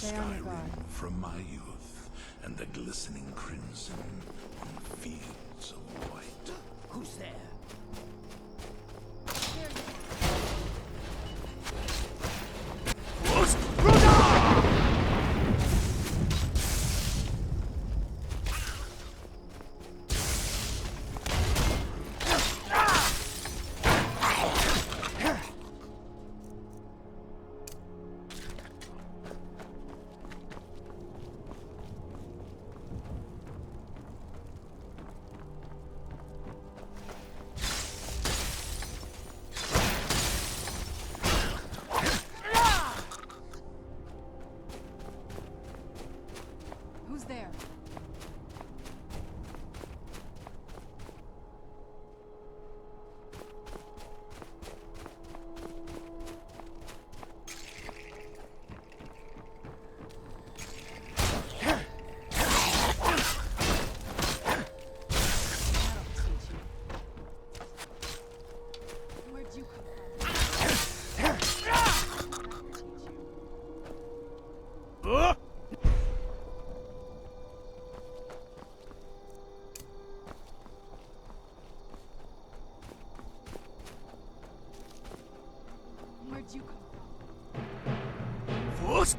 Skyrim from my youth, and the glistening crimson on fields of white. Who's there? Who's there? Where'd you come from? Force!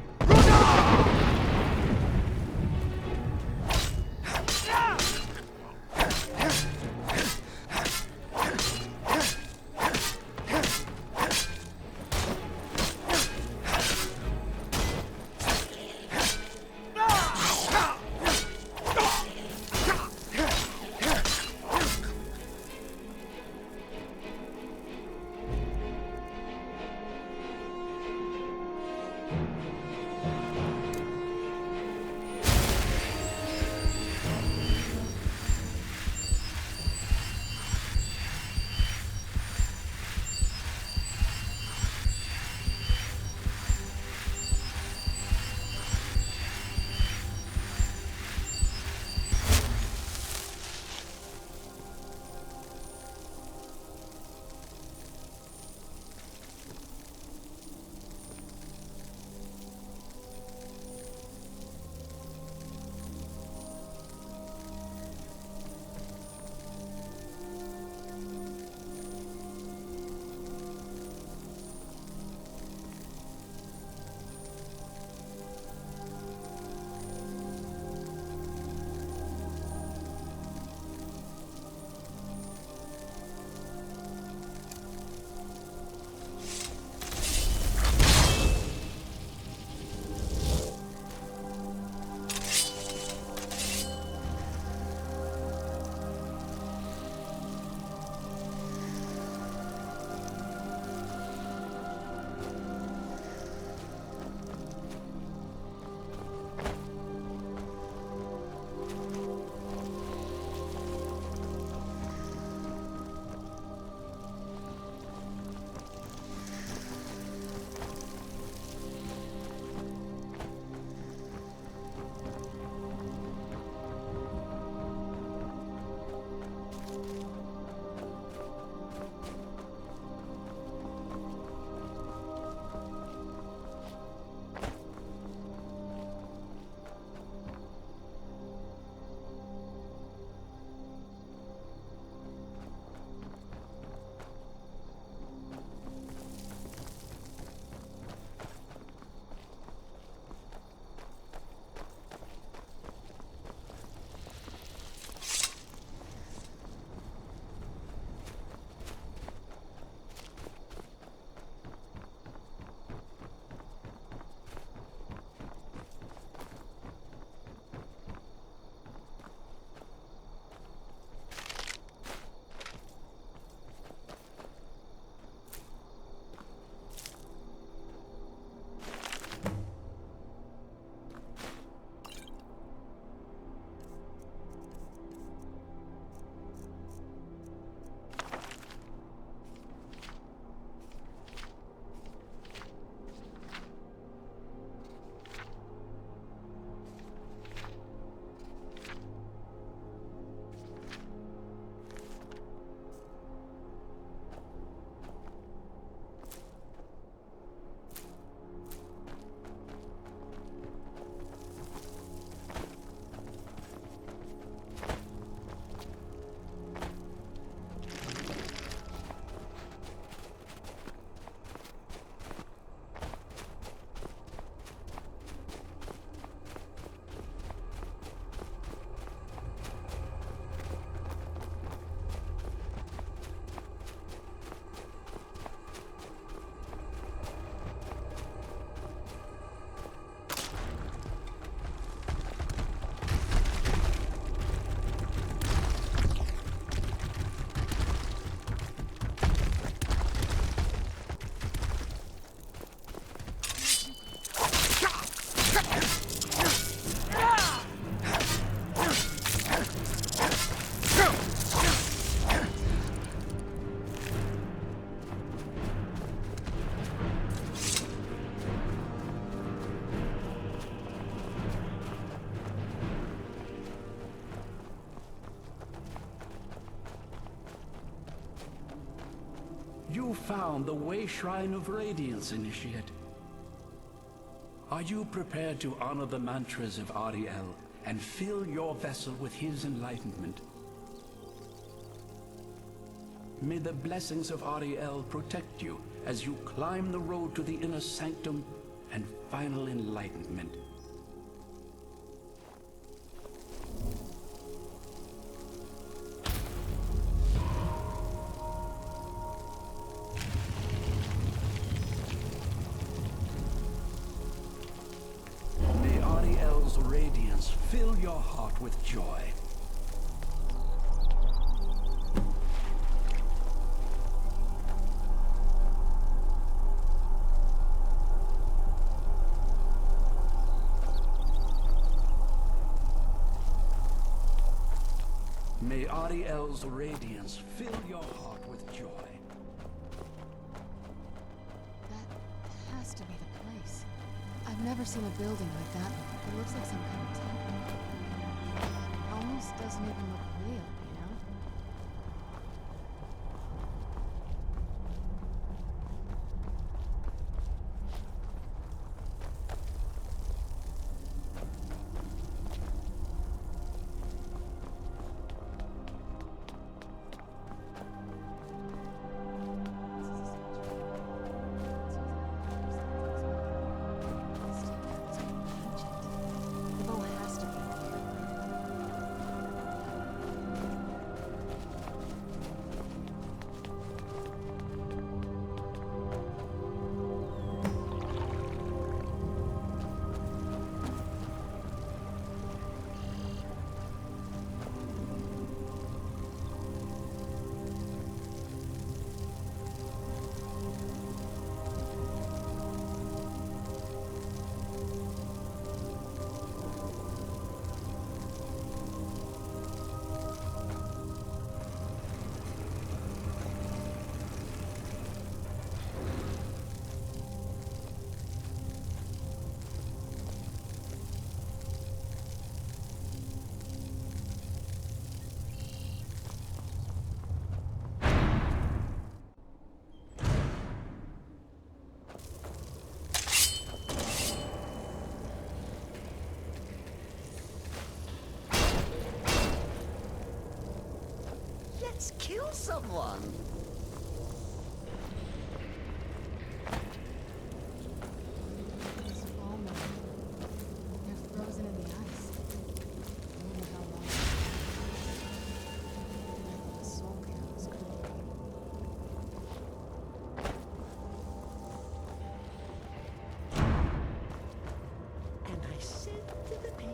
found the Way Shrine of Radiance, Initiate. Are you prepared to honor the mantras of Ariel and fill your vessel with his enlightenment? May the blessings of Ariel protect you as you climb the road to the inner sanctum and final enlightenment. May Ariel's radiance fill your heart with joy. May Ariel's radiance fill your heart with joy. That has to be the place. I've never seen a building like that. It looks like some kind of temple. Almost doesn't even look real, you know? Let's kill someone. These bowmen, they're frozen in the ice. I wonder how long. I thought the soul care was cool. And I said to the pig,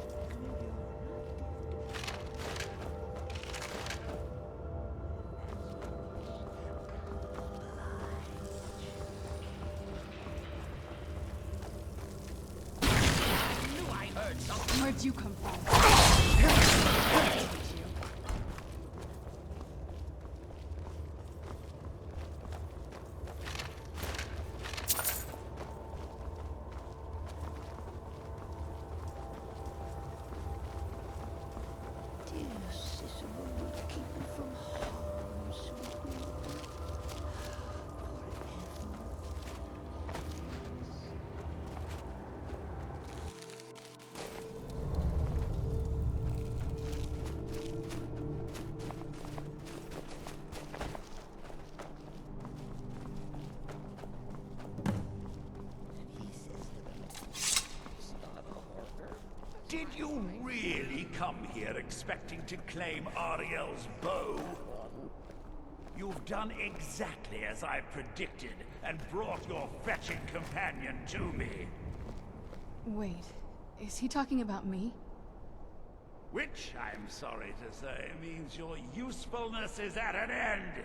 Where'd you come from? dear sister, will keep me from harm, sweet Mother, forever. Did you really come here expecting to claim Ariel's bow? You've done exactly as I predicted and brought your fetching companion to me. Wait, is he talking about me? Which, I'm sorry to say, means your usefulness is at an end.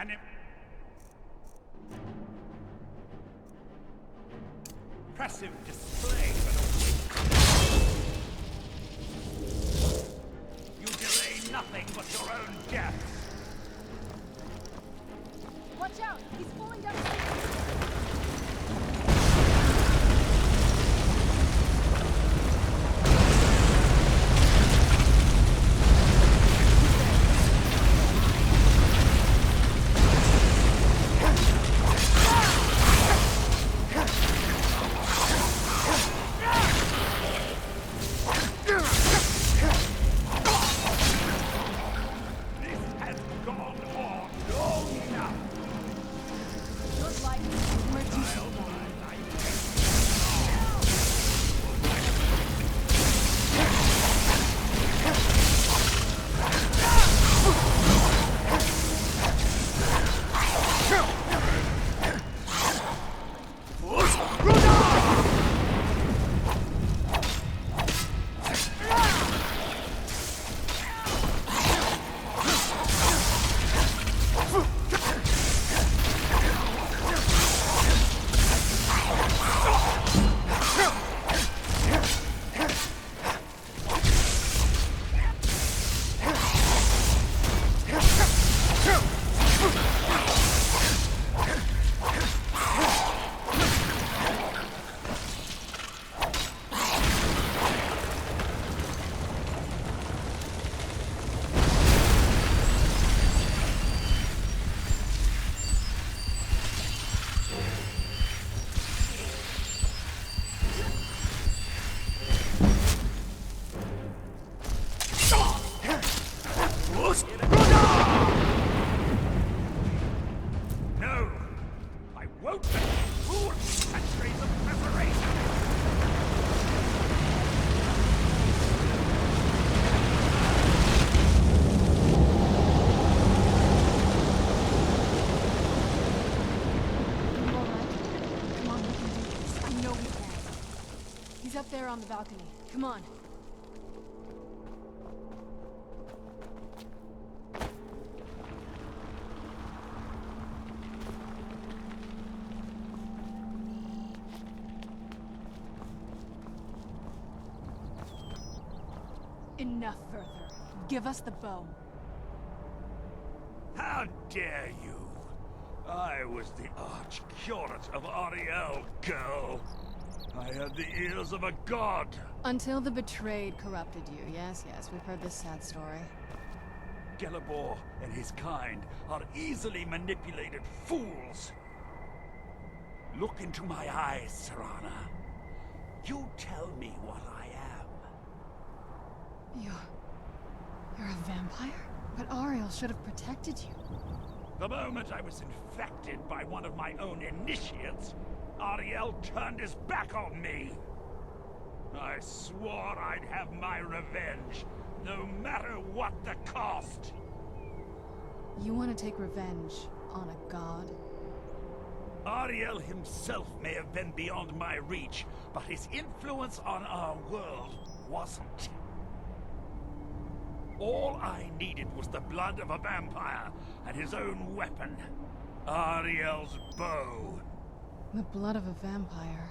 an impressive display for the weak. You delay nothing but your own death. Watch out! He's falling down the stairs! He's up there on the balcony. Come on. Enough further. Give us the bow. How dare you? I was the arch-curate of Ariel, girl. I had the ears of a god. Until the betrayed corrupted you. Yes, yes, we've heard this sad story. Gelibor and his kind are easily manipulated fools. Look into my eyes, Serana. You tell me what I am. You're a vampire? But Ariel should have protected you. The moment I was infected by one of my own initiates, Ariel turned his back on me. I swore I'd have my revenge, no matter what the cost. You want to take revenge on a god? Ariel himself may have been beyond my reach, but his influence on our world wasn't. All I needed was the blood of a vampire and his own weapon, Ariel's bow. The blood of a vampire.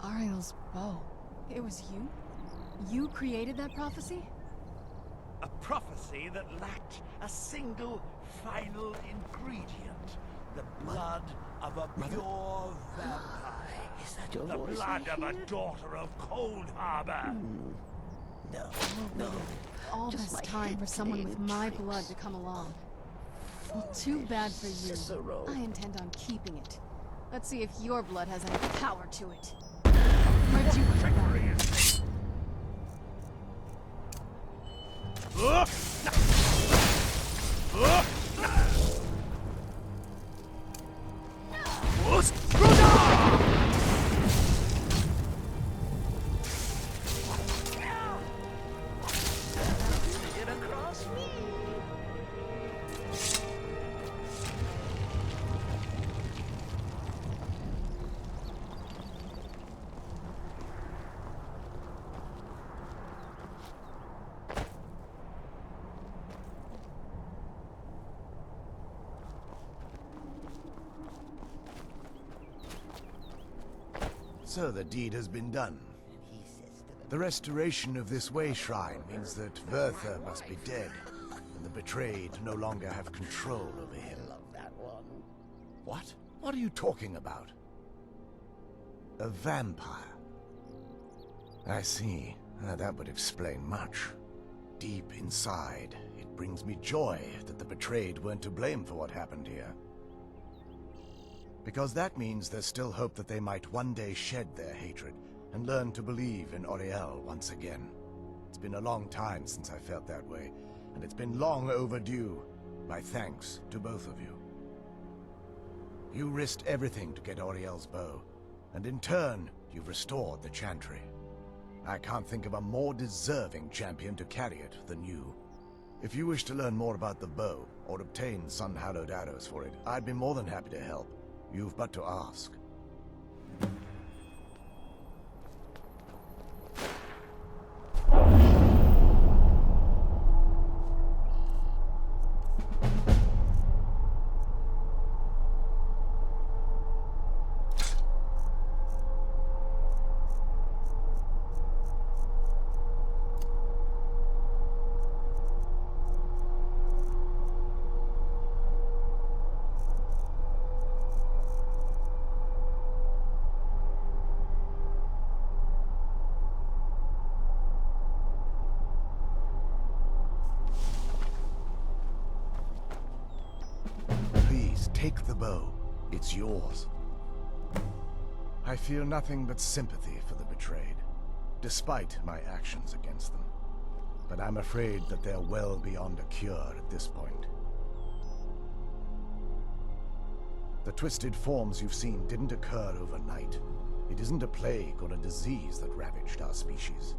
Ariel's bow. It was you? You created that prophecy? A prophecy that lacked a single final ingredient. The blood of a pure vampire. Is that your The voice blood I of a hear? daughter of Cold Harbor. No, no. All Just this my time head for someone with playing my tricks. blood to come along. Well, too bad for you. Cicero. I intend on keeping it. Let's see if your blood has any power to it. Where'd you put Trickery that? is Get across me. So the deed has been done. The restoration of this way shrine means that Verther must be dead, and the betrayed no longer have control over him. What? What are you talking about? A vampire. I see. That would explain much. Deep inside, it brings me joy that the betrayed weren't to blame for what happened here. Because that means there's still hope that they might one day shed their hatred and learn to believe in Auriel once again. It's been a long time since I felt that way, and it's been long overdue. My thanks to both of you. You risked everything to get Auriel's bow, and in turn, you've restored the Chantry. I can't think of a more deserving champion to carry it than you. If you wish to learn more about the bow, or obtain sun-hallowed arrows for it, I'd be more than happy to help. You've but to ask. Take the bow. It's yours. I feel nothing but sympathy for the betrayed, despite my actions against them. But I'm afraid that they're well beyond a cure at this point. The twisted forms you've seen didn't occur overnight. It isn't a plague or a disease that ravaged our species.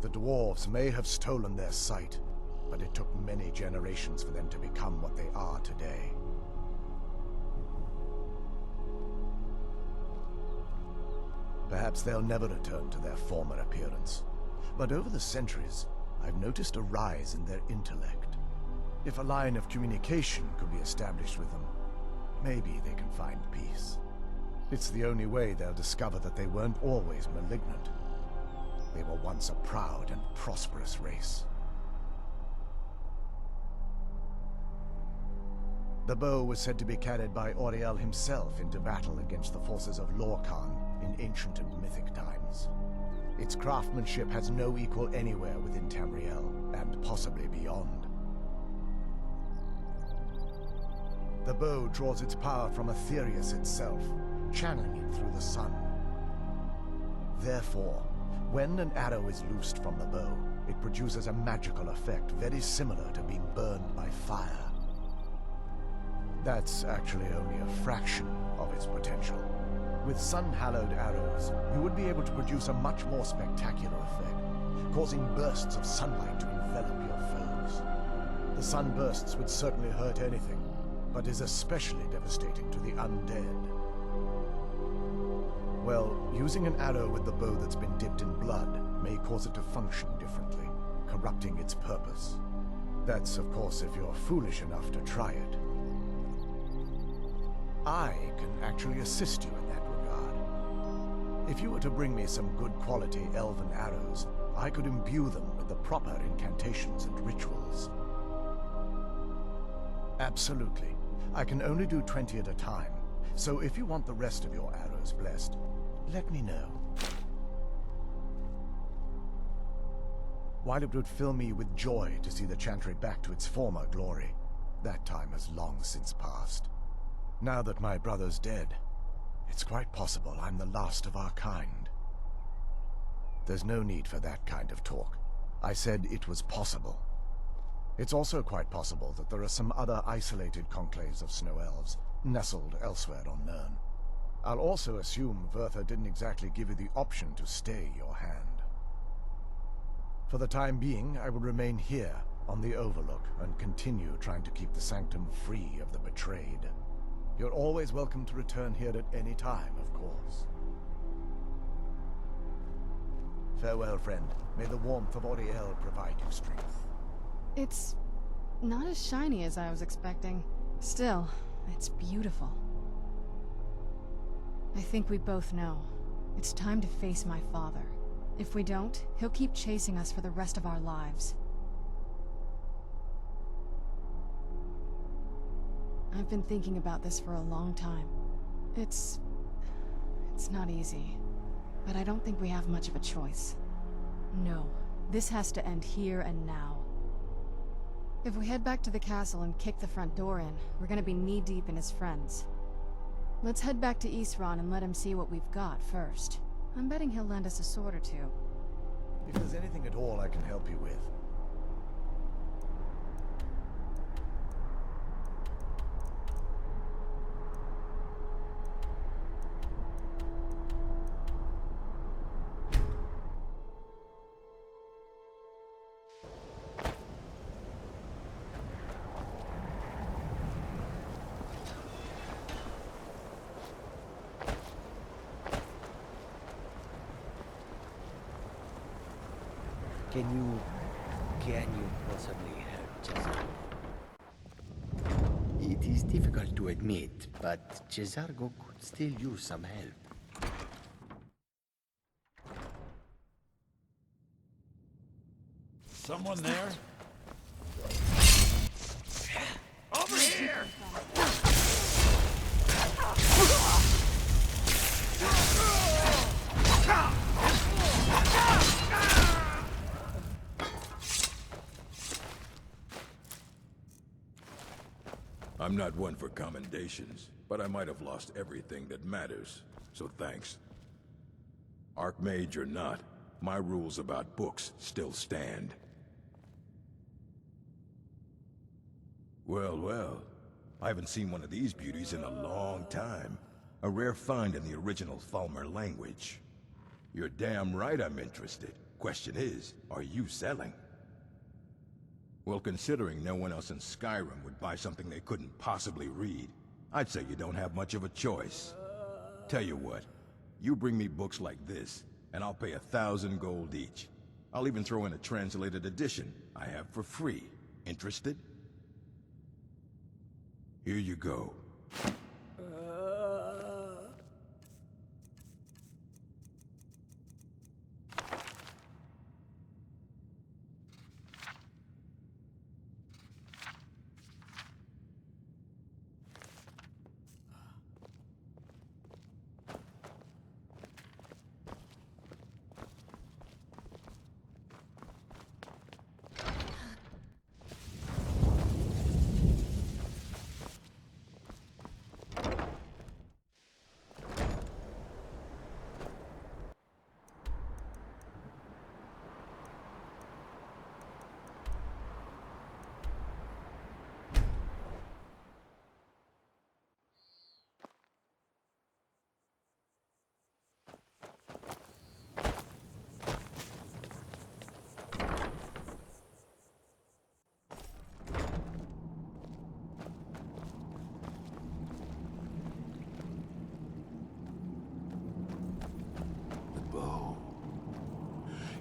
The dwarves may have stolen their sight, but it took many generations for them to become what they are today. Perhaps they'll never return to their former appearance. But over the centuries, I've noticed a rise in their intellect. If a line of communication could be established with them, maybe they can find peace. It's the only way they'll discover that they weren't always malignant. They were once a proud and prosperous race. The bow was said to be carried by Auriel himself into battle against the forces of Lorcan in ancient and mythic times. Its craftsmanship has no equal anywhere within Tamriel, and possibly beyond. The bow draws its power from Aetherius itself, channeling it through the sun. Therefore, when an arrow is loosed from the bow, it produces a magical effect very similar to being burned by fire. That's actually only a fraction of its potential. With sun-hallowed arrows, you would be able to produce a much more spectacular effect, causing bursts of sunlight to envelop your foes. The sunbursts would certainly hurt anything, but is especially devastating to the undead. Well, using an arrow with the bow that's been dipped in blood may cause it to function differently, corrupting its purpose. That's, of course, if you're foolish enough to try it. I can actually assist you in that regard. If you were to bring me some good quality elven arrows, I could imbue them with the proper incantations and rituals. Absolutely. I can only do 20 at a time, so if you want the rest of your arrows blessed, let me know. While it would fill me with joy to see the Chantry back to its former glory, that time has long since passed. Now that my brother's dead, it's quite possible I'm the last of our kind. There's no need for that kind of talk. I said it was possible. It's also quite possible that there are some other isolated conclaves of snow elves, nestled elsewhere on Nirn. I'll also assume Verther didn't exactly give you the option to stay your hand. For the time being, I will remain here, on the Overlook, and continue trying to keep the Sanctum free of the betrayed. You're always welcome to return here at any time, of course. Farewell, friend. May the warmth of Auriel provide you strength. It's not as shiny as I was expecting. Still, it's beautiful. I think we both know. It's time to face my father. If we don't, he'll keep chasing us for the rest of our lives. I've been thinking about this for a long time. It's not easy, but I don't think we have much of a choice. No, this has to end here and now. If we head back to the castle and kick the front door in, we're gonna be knee-deep in his friends. Let's head back to Isran and let him see what we've got first. I'm betting he'll lend us a sword or two. If there's anything at all I can help you with. Can you possibly help Cesargo? It is difficult to admit, but Cesargo could still use some help. Someone there? Over here! I'm not one for commendations, but I might have lost everything that matters, so thanks. Archmage or not, my rules about books still stand. Well, well, I haven't seen one of these beauties in a long time. A rare find in the original Falmer language. You're damn right I'm interested. Question is, are you selling? Well, considering no one else in Skyrim would buy something they couldn't possibly read, I'd say you don't have much of a choice. Tell you what, you bring me books like this, and I'll pay 1,000 gold each. I'll even throw in a translated edition I have for free. Interested? Here you go.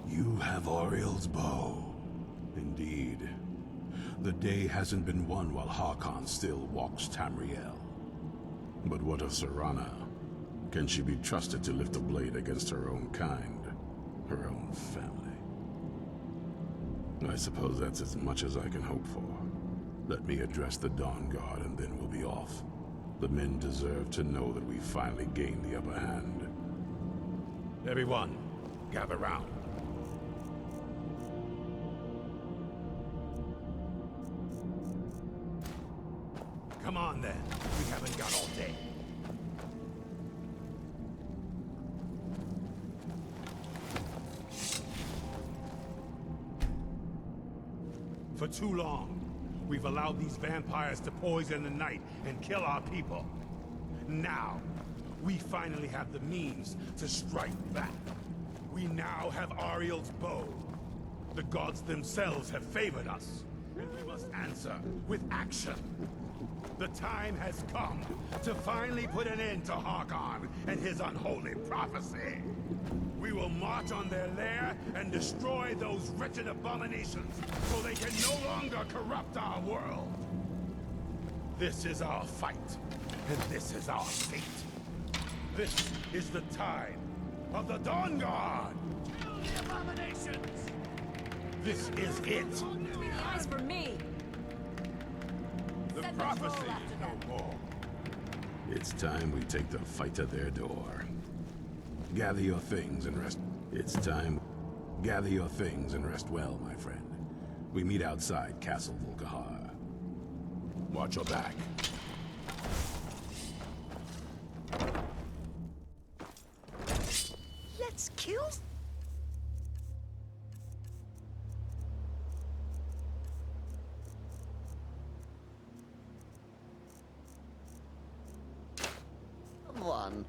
You have Auriel's bow. Indeed. The day hasn't been won while Harkon still walks Tamriel. But what of Serana? Can she be trusted to lift a blade against her own kind? Her own family? I suppose that's as much as I can hope for. Let me address the Dawn Guard and then we'll be off. The men deserve to know that we finally gained the upper hand. Everyone, gather round. Come on then, we haven't got all day. For too long, we've allowed these vampires to poison the night and kill our people. Now, we finally have the means to strike back. We now have Auriel's bow. The gods themselves have favored us, and we must answer with action. The time has come to finally put an end to Harkon and his unholy prophecy. We will march on their lair and destroy those wretched abominations so they can no longer corrupt our world. This is our fight, and this is our fate. This is the time of the Dawn Guard! Kill the abominations! This is it! Between the eyes for me! The Send the prophecy troll after is them. no more. It's time we take the fight to their door. Gather your things and rest. It's time. Gather your things and rest well, my friend. We meet outside Castle Volkihar. Watch your back. Let's kill. One.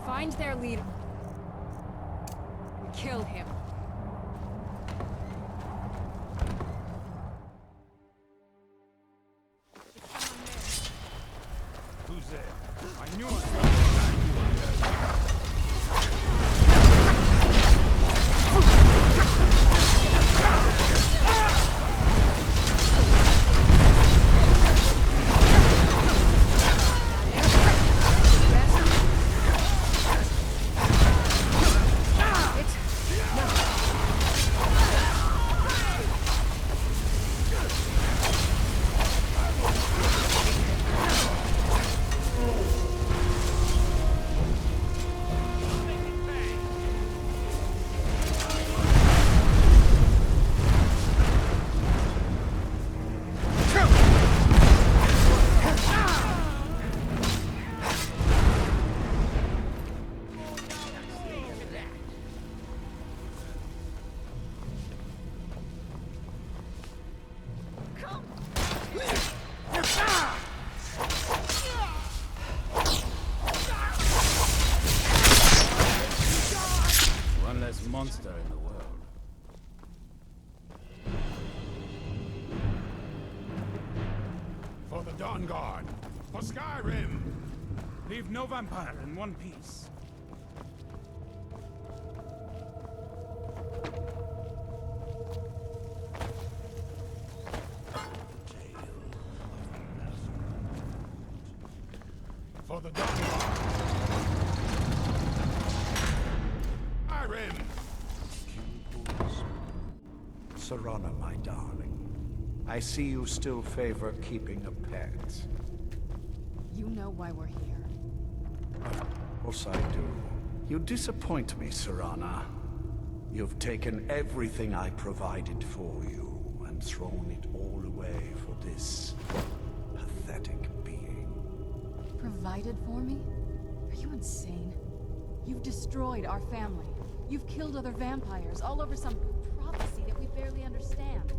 Find their leader. And kill him. Who's there? I knew it! One less monster in the world. For the Dawn Guard! For Skyrim! Leave no vampire in one piece. For the Dawn Guard! Skyrim! Serana, my darling. I see you still favor keeping a pet. You know why we're here. Of course I do. You disappoint me, Serana. You've taken everything I provided for you and thrown it all away for this pathetic being. Provided for me? Are you insane? You've destroyed our family. You've killed other vampires all over some prophecy that we barely understand.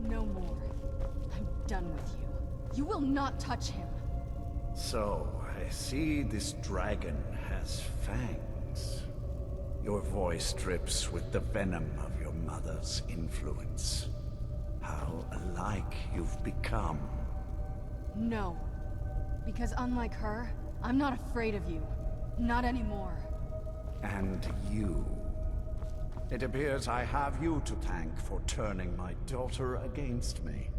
No more. I'm done with you. You will not touch him. So, I see this dragon has fangs. Your voice drips with the venom of your mother's influence. How alike you've become. No. Because unlike her, I'm not afraid of you. Not anymore. And you. It appears I have you to thank for turning my daughter against me.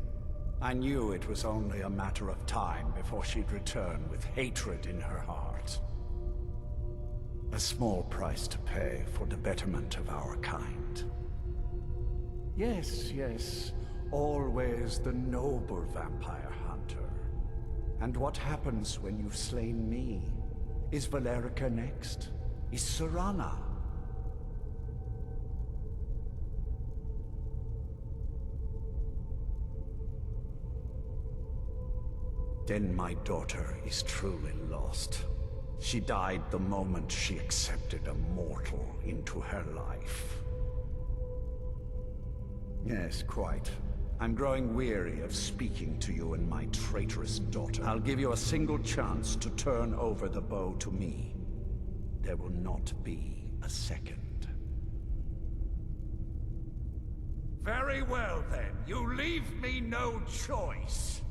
I knew it was only a matter of time before she'd return with hatred in her heart. A small price to pay for the betterment of our kind. Yes, yes, always the noble vampire hunter. And what happens when you've slain me? Is Valerica next? Is Serana? Then my daughter is truly lost. She died the moment she accepted a mortal into her life. Yes, quite. I'm growing weary of speaking to you and my traitorous daughter. I'll give you a single chance to turn over the bow to me. There will not be a second. Very well, then. You leave me no choice.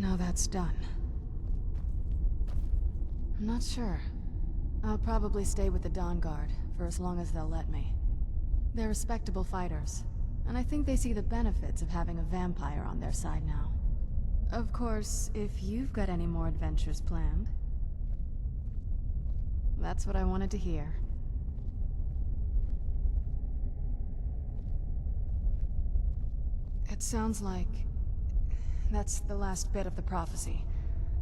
Now that's done. I'm not sure. I'll probably stay with the Dawn Guard for as long as they'll let me. They're respectable fighters, and I think they see the benefits of having a vampire on their side now. Of course, if you've got any more adventures planned. That's what I wanted to hear. It sounds like that's the last bit of the prophecy.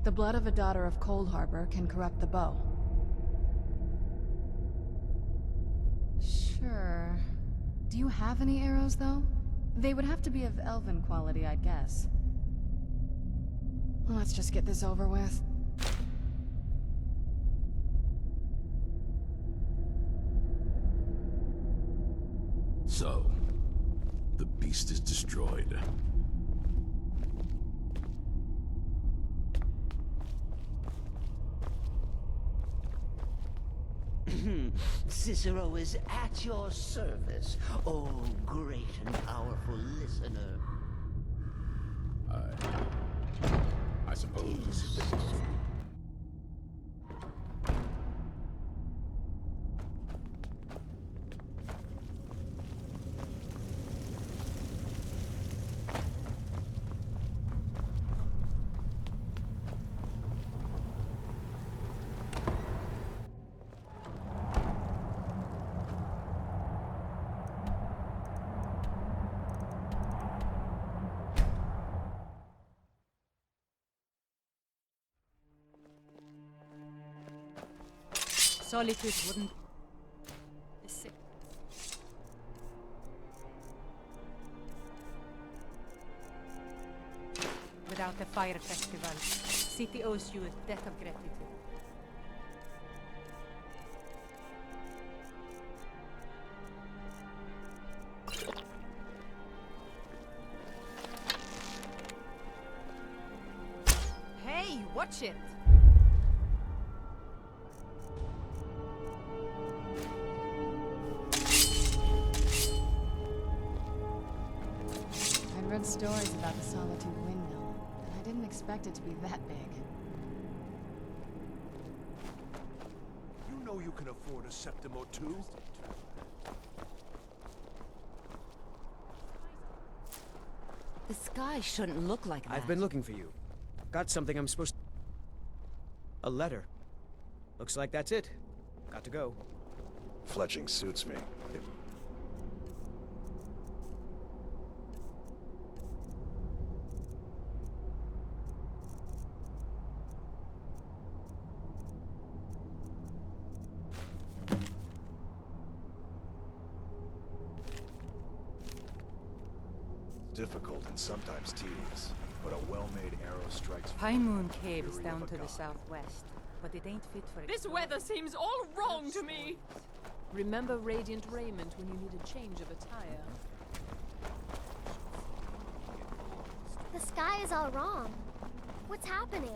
The blood of a daughter of Cold Harbor can corrupt the bow. Sure. Do you have any arrows, though? They would have to be of elven quality, I'd guess. Let's just get this over with. So, the beast is destroyed. Cicero is at your service, oh great and powerful listener. I suppose. Solitude wouldn't... Is it... Without the fire festival, city owes you a debt of gratitude. Hey, watch it! I'd read stories about the Solitude Windmill, and I didn't expect it to be that big. You know you can afford a septim or two. The sky shouldn't look like that. I've been looking for you. Got something I'm supposed to... A letter. Looks like that's it. Got to go. Fletching suits me. Difficult and sometimes tedious, but a well-made arrow strikes. Pine Moon Cave is down to the southwest, but it ain't fit for... This weather seems all wrong to me! Remember radiant raiment when you need a change of attire. The sky is all wrong. What's happening?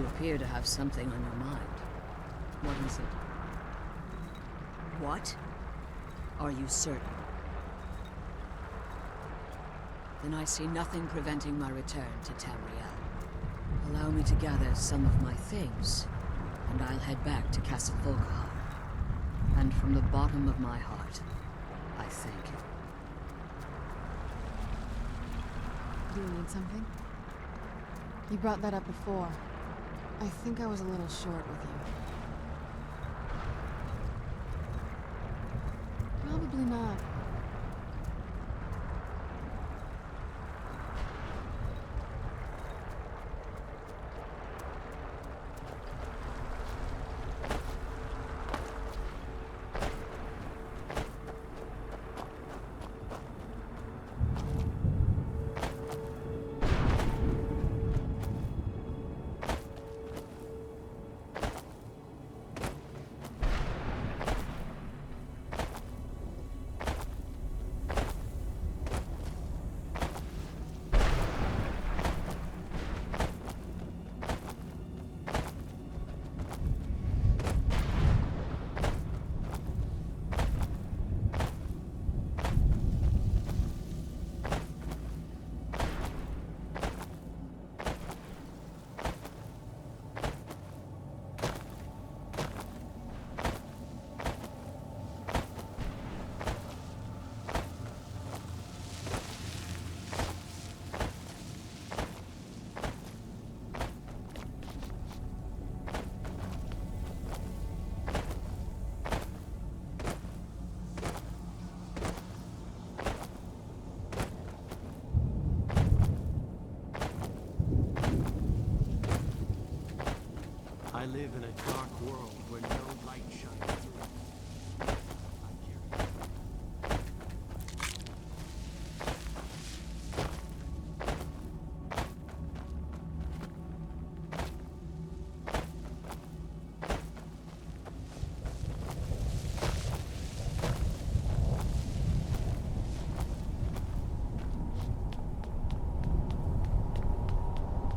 You appear to have something on your mind. What is it? What? Are you certain? Then I see nothing preventing my return to Tamriel. Allow me to gather some of my things, and I'll head back to Castle Volkihar. And from the bottom of my heart, I thank you. Do you need something? You brought that up before. I think I was a little short with you. Probably not. I live in a dark world where no light shines through.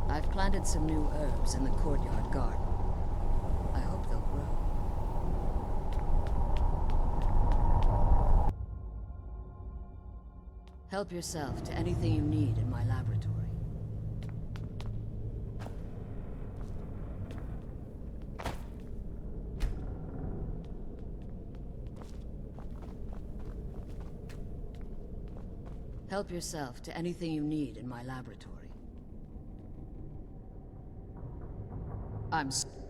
I've planted some new herbs in the courtyard garden. I hope they'll grow. Help yourself to anything you need in my laboratory. Help yourself to anything you need in my laboratory.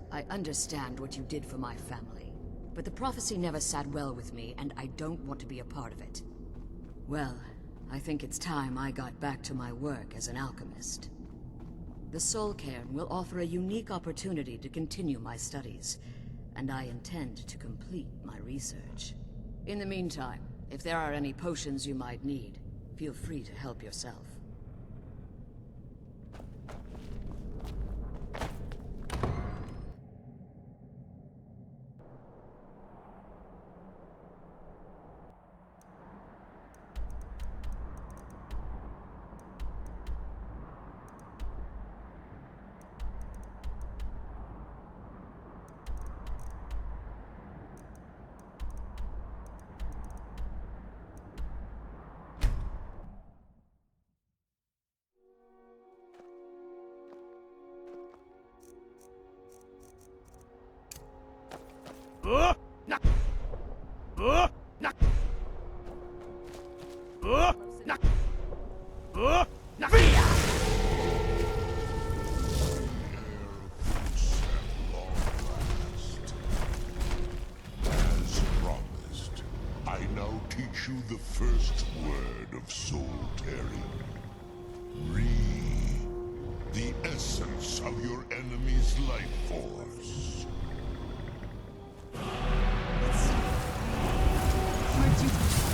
I understand what you did for my family, but the prophecy never sat well with me, and I don't want to be a part of it. Well, I think it's time I got back to my work as an alchemist. The Soul Cairn will offer a unique opportunity to continue my studies, and I intend to complete my research. In the meantime, if there are any potions you might need, feel free to help yourself. As promised, I now teach you the first word of soul tearing. Re, the essence of your enemy's life force. Where'd you...